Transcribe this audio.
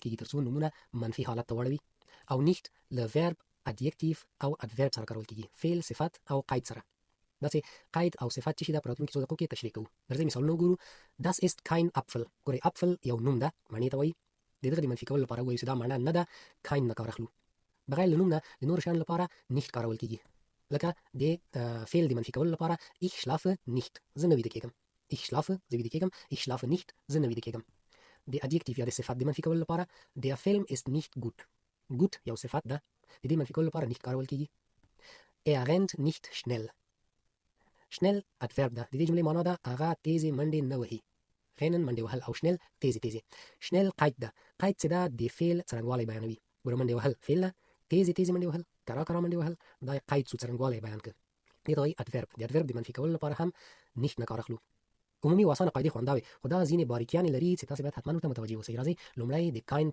کیږي ترڅو نومونه منفي حالت ته واړوي او nicht له verb adjective او adverb سره کارول کیږي فعل صفت او قید سره داسې قید او صفت چې دا په راتلونکو څو دقیقو کې تشریح کوو درځئ مثالونه وګورو das ist kein Apfel ګورئ apfel یو نوم ده معنی ته وایي د دغه د منفي کولو لپاره وایو چې دا معنا نه ده kein نه کار اخلو بغیر له نوم نه د نورو شیانو لپاره nicht کارول کیږي لکه د فعل د منفي کولو لپاره ich schlafe nicht زه نه ویده کېږم ich schlafe زه ویده کېږم ich schlafe nicht زه نه ویده کېږم د adjective یا د صفت د منفي کولو لپاره der Film ist nicht gut gut یو صفت ده د دې منفي کولو لپاره nicht کارول کیږي er rennt nicht schnell schnell adverb ده د دې جملې معنا ده هغه تیزې منډې نه وهي rennen منډې وهل او schnell تیزې schnell قید ده قید چې دا د فعل څرنګوالی بیانوي ګوره منډې وهل فعل ده تیزې منډې وهل کرا منډې وهل دا قید څو څرنګوالی بیان کړ دې ته وایي adverb د adverb د منفي کولو لپاره هم nicht نه کار اخلو عمومي او اسانه قاعدې خو همدا وي خو دا ځینې باریکیانې لري چې تاسې باید حتما ورته متوجه اوسئ راځئ لومړی د kein